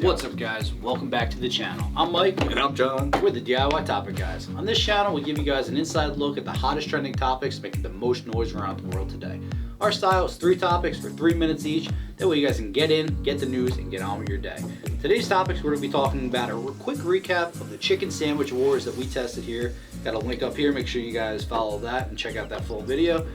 What's up, guys? Welcome back to the channel. I'm Mike. And I'm John. We're the DIY Topic Guys. On this channel, we give you guys an inside look at the hottest trending topics making the most noise around the world today. Our style is 3 topics for 3 minutes each. That way you guys can get in, get the news, and get on with your day. Today's topics, we're going to be talking about a quick recap of the chicken sandwich wars that we tested here. Got a link up here. Make sure you guys follow that and check out that full video.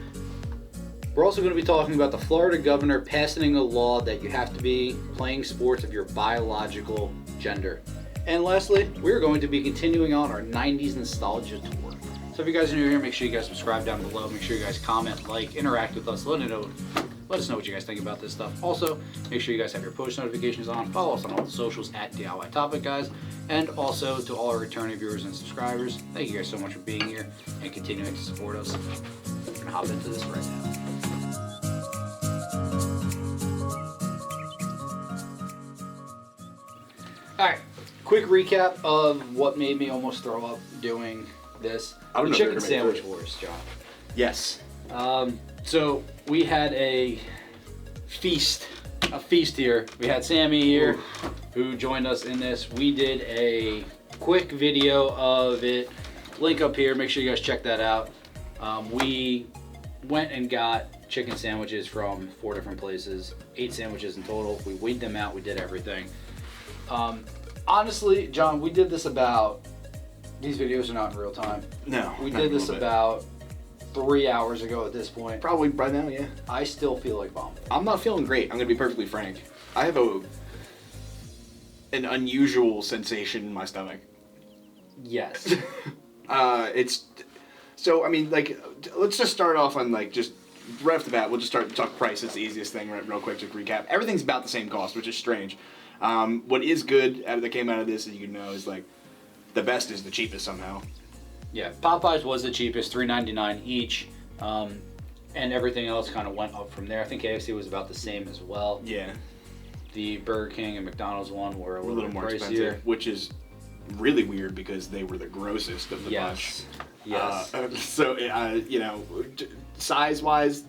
We're also going to be talking about the Florida governor passing a law that you have to be playing sports of your biological gender. And lastly, we're going to be continuing on our 90s nostalgia tour. So if you guys are new here, make sure you guys subscribe down below. Make sure you guys comment, like, interact with us. Let us know what you guys think about this stuff. Also, make sure you guys have your post notifications on. Follow us on all the socials at DIY Topic Guys. And also to all our returning viewers and subscribers, thank you guys so much for being here and continuing to support us. We're going to hop into this right now. Alright, quick recap of what made me almost throw up doing this. The chicken sandwich wars, John. Yes. So we had a feast here. We had Sammy here who joined us in this. We did a quick video of it. Link up here, make sure you guys check that out. We went and got chicken sandwiches from 4 different places, 8 sandwiches in total. We weighed them out, we did everything. Honestly, John, we did this these videos are not in real time. No. We did this about 3 hours ago at this point. Probably by now, yeah. I still feel like vomiting. I'm not feeling great. I'm going to be perfectly frank. I have an unusual sensation in my stomach. Yes. So, I mean, like, let's just start off on, like, just right off the bat. We'll just start to talk price. It's the easiest thing, real quick, to recap. Everything's about the same cost, which is strange. What is good that came out of this, as you know, is, like, the best is the cheapest somehow. Yeah, Popeyes was the cheapest, $3.99 each, and everything else kind of went up from there. I think KFC was about the same as well. Yeah. The Burger King and McDonald's one were a little more pricier. expensive, which is really weird because they were the grossest of the bunch. Yes. You know, size-wise,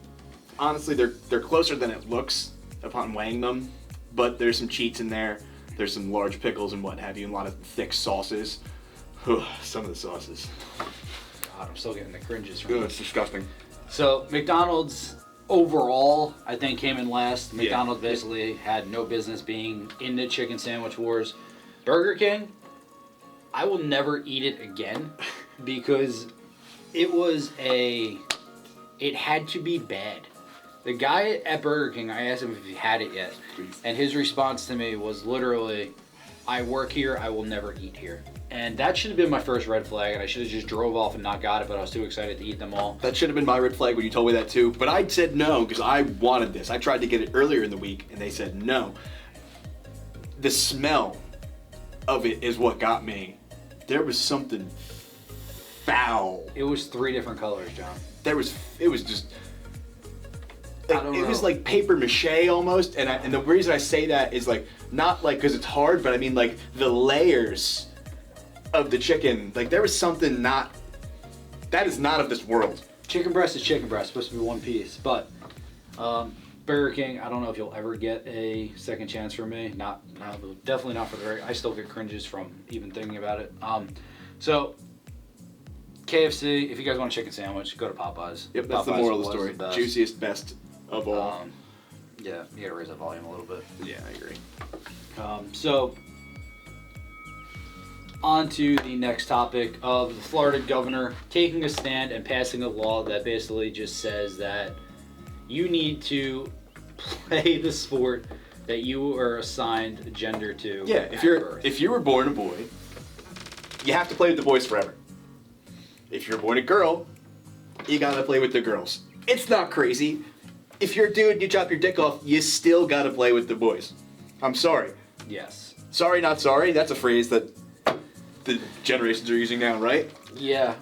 honestly, they're closer than it looks upon weighing them, but there's some cheats in there. There's some large pickles and what have you, and a lot of thick sauces. Some of the sauces. God, I'm still getting the cringes from it. It's disgusting. So McDonald's overall, I think, came in last. McDonald's basically had no business being in the chicken sandwich wars. Burger King, I will never eat it again because it had to be bad. The guy at Burger King, I asked him if he had it yet, and his response to me was literally, I work here, I will never eat here. And that should have been my first red flag, and I should have just drove off and not got it, but I was too excited to eat them all. That should have been my red flag when you told me that too, but I said no because I wanted this. I tried to get it earlier in the week, and they said no. The smell of it is what got me. There was something foul. It was 3 different colors, John. It was just... I don't know. It was like paper mache almost, and the reason I say that is like, not like because it's hard, but I mean like the layers of the chicken, like there was something that is not of this world. Chicken breast is chicken breast, supposed to be one piece, but Burger King, I don't know if you'll ever get a second chance from me. Definitely not for the I still get cringes from even thinking about it. So KFC, if you guys want a chicken sandwich, go to Popeyes. Yep, that's Popeyes the moral of the story. Juiciest, best of all. Yeah, you gotta raise that volume a little bit. Yeah, I agree. So, on to the next topic of the Florida governor taking a stand and passing a law that basically just says that you need to play the sport that you are assigned gender to. Yeah, if you were born a boy, you have to play with the boys forever. If you're born a girl, you gotta play with the girls. It's not crazy. If you're a dude, you chop your dick off, you still gotta play with the boys. I'm sorry. Yes. Sorry, not sorry. That's a phrase that the generations are using now, right? Yeah.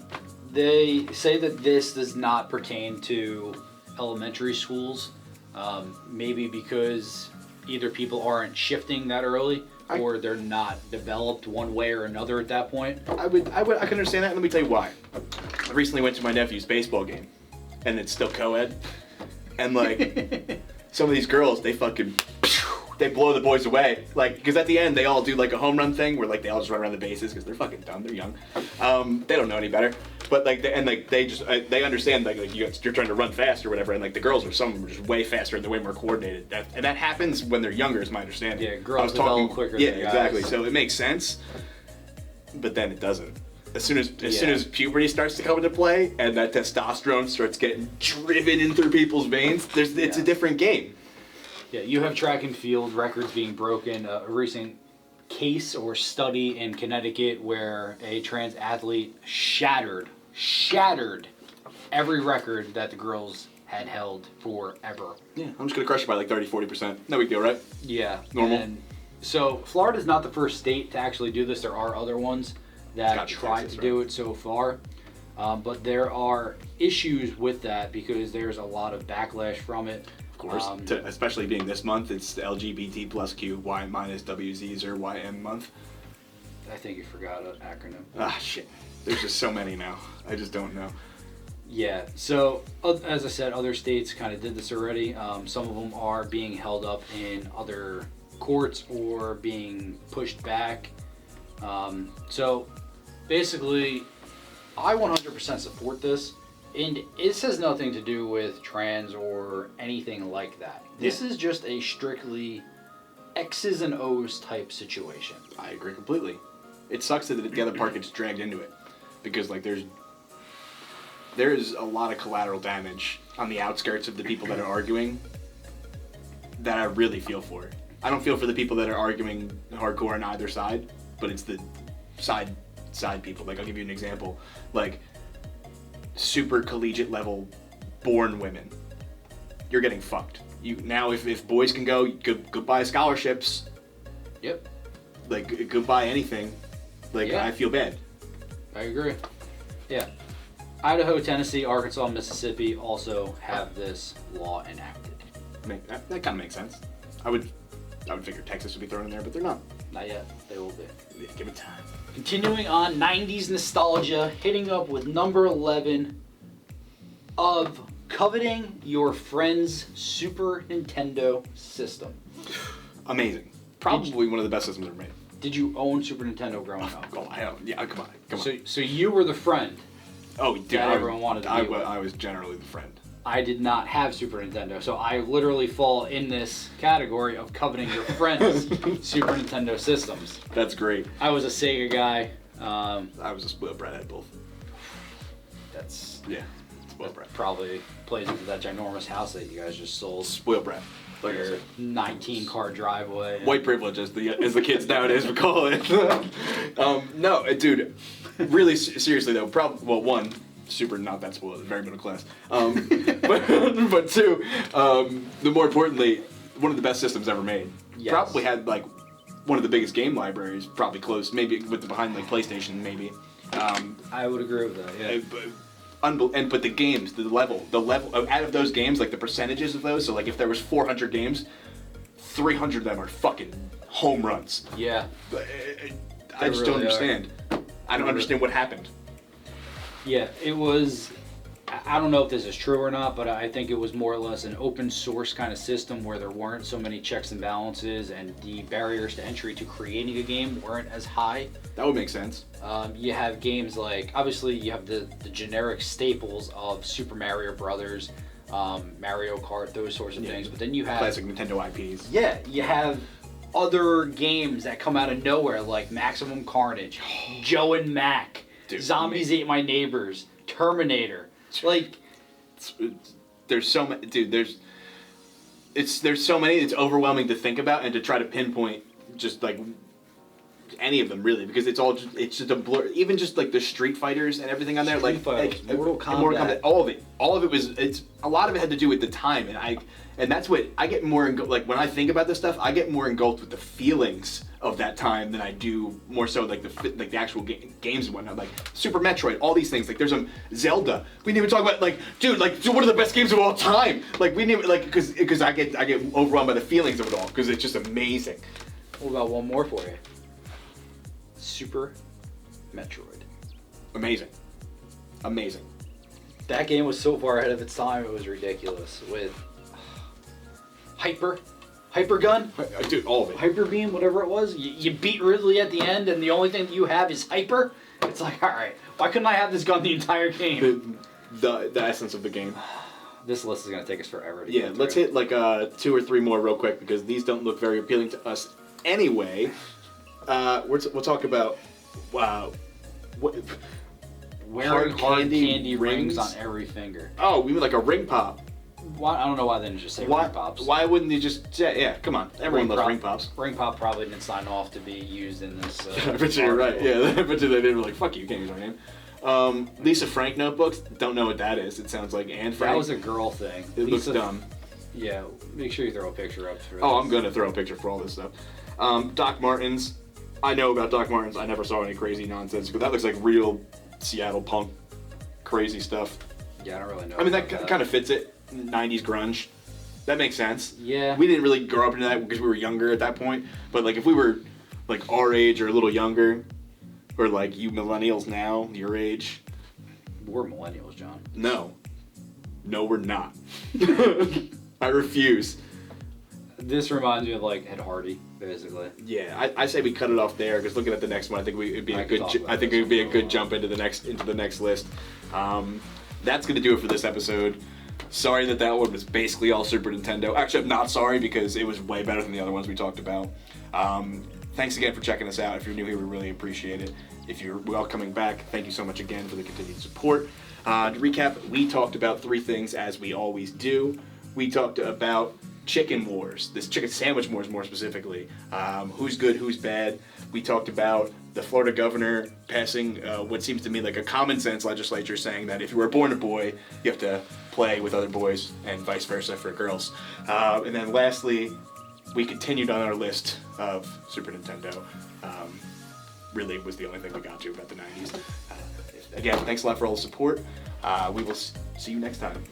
They say that this does not pertain to elementary schools. Maybe because either people aren't shifting that early or they're not developed one way or another at that point. I can understand that, and let me tell you why. I recently went to my nephew's baseball game, and it's still co-ed, and like some of these girls, they fucking they blow the boys away. Like, because at the end, they all do like a home run thing where like they all just run around the bases because they're fucking dumb. They're young. They don't know any better. But like, they understand like you're trying to run fast or whatever. And like the girls some of them are just way faster and they're way more coordinated. And that happens when they're younger, is my understanding. Yeah, girls develop quicker. Yeah, than exactly. guys. So it makes sense. But then it doesn't. As soon as puberty starts to come into play and that testosterone starts getting driven in through people's veins, it's a different game. Yeah, you have track and field records being broken. A recent case or study in Connecticut where a trans athlete shattered every record that the girls had held forever. Yeah, I'm just gonna crush it by like 30-40%. No big deal, right? Yeah. Normal. And so Florida's not the first state to actually do this. There are other ones that tried to do it so far. But there are issues with that because there's a lot of backlash from it. Of course, especially being this month, it's the LGBT plus Q Y minus WZs or YM month. I think you forgot an acronym. Ah, shit. There's just so many now. I just don't know. Yeah, so as I said, other states kind of did this already. Some of them are being held up in other courts or being pushed back. So basically, I 100% support this, and this has nothing to do with trans or anything like that. This is just a strictly X's and O's type situation. I agree completely. It sucks that the other part gets dragged into it, because like there is a lot of collateral damage on the outskirts of the people that are arguing that I really feel for. I don't feel for the people that are arguing hardcore on either side, but it's the side people. Like, I'll give you an example. Like, super collegiate level born women. You're getting fucked. Now, if boys can go buy scholarships. Yep. Like, go buy anything. Like, I feel bad. I agree. Yeah. Idaho, Tennessee, Arkansas, Mississippi also have this law enacted. That kind of makes sense. I would figure Texas would be thrown in there, but they're not. Not yet. They will be. Yeah, give it time. Continuing on 90s nostalgia, hitting up with number 11 of coveting your friend's Super Nintendo system. Amazing. Probably one of the best systems ever made. Did you own Super Nintendo growing up? Oh, hell yeah! Come on. So you were the friend. Oh, dude, that everyone wanted to be with. I was generally the friend. I did not have Super Nintendo, so I literally fall in this category of coveting your friend's Super Nintendo systems. That's great. I was a Sega guy. I was a split brat. I had both. That's spoiled brat. Probably plays into that ginormous house that you guys just sold. Spoiled brat. Like your 19-car driveway. White privilege, as the kids nowadays would call it. No, dude. Really, seriously though. One. Super not that spoiled, very middle class. But two, the more importantly, one of the best systems ever made. Yes. Probably had like one of the biggest game libraries, probably close, maybe with the behind like PlayStation, maybe. I would agree with that. Yeah. But the games, the level out of those games, like the percentages of those. So like if there was 400 games, 300 of them are fucking home runs. Yeah. I just don't understand. I don't understand what happened. Yeah, it was, I don't know if this is true or not, but I think it was more or less an open source kind of system where there weren't so many checks and balances and the barriers to entry to creating a game weren't as high. That would make sense. You have games like, obviously you have the generic staples of Super Mario Brothers, Mario Kart, those sorts of things, but then you have... Classic Nintendo IPs. Yeah, you have other games that come out of nowhere like Maximum Carnage, Joe and Mac. Dude, Zombies Ate My Neighbors, Terminator, like there's so many. Dude, there's so many. It's overwhelming to think about and to try to pinpoint just like any of them really, because it's just a blur. Even just like the Street Fighters and everything on there, like Mortal Kombat, all of it was. It's a lot of it had to do with the time, and that's what I get more like when I think about this stuff. I get more engulfed with the feelings of that time than I do more so like the actual games and whatnot, like Super Metroid, all these things. Like there's Zelda. We didn't even talk about like, dude, like one of the best games of all time. Like we didn't even, like because I get overwhelmed by the feelings of it all because it's just amazing. What about one more for you? Super Metroid. Amazing. That game was so far ahead of its time, it was ridiculous. With Hyper Hyper gun? Dude, all of it. Hyper beam, whatever it was. You beat Ridley at the end, and the only thing that you have is hyper? It's like, alright, why couldn't I have this gun the entire game? The essence of the game. This list is going to take us forever to Yeah, get let's through. hit like 2 or 3 more real quick because these don't look very appealing to us anyway. We'll talk about what Wearing hard candy rings on every finger. Oh, we mean like a ring pop. Why, I don't know why they didn't just say ring pops. Why wouldn't you just say, yeah, come on. Everyone loves ring pops. Ring pop probably didn't sign off to be used in this. I bet you're right. Yeah, I bet you they were like, fuck you can't use our name. Lisa Frank notebooks. Don't know what that is. It sounds like Anne Frank. That was a girl thing. It looks dumb. Yeah, make sure you throw a picture up for Oh, this. I'm going to throw a picture for all this stuff. Doc Martens. I know about Doc Martens. I never saw any crazy nonsense, but that looks like real Seattle punk crazy stuff. Yeah, I don't really know. I mean, that kind of fits it. 90s grunge. That makes sense. Yeah. We didn't really grow up into that because we were younger at that point. But like, if we were like our age or a little younger, or like you millennials now, your age. We're millennials, John. No, we're not. I refuse. This reminds me of like Ed Hardy, basically. Yeah, I say we cut it off there because looking at the next one, I think it'd be a good. I think it would be a good jump into the next list. That's gonna do it for this episode. Sorry that one was basically all Super Nintendo. Actually, I'm not sorry because it was way better than the other ones we talked about. Thanks again for checking us out. If you're new here, we really appreciate it. If you're coming back, thank you so much again for the continued support. To recap, we talked about 3 things as we always do. We talked about chicken wars, this chicken sandwich wars more specifically. Who's good, who's bad. We talked about the Florida governor passing what seems to me like a common sense legislature saying that if you were born a boy, you have to play with other boys and vice versa for girls. And then lastly, we continued on our list of Super Nintendo. Really was the only thing we got to about the 90s. Again, thanks a lot for all the support. We will see you next time.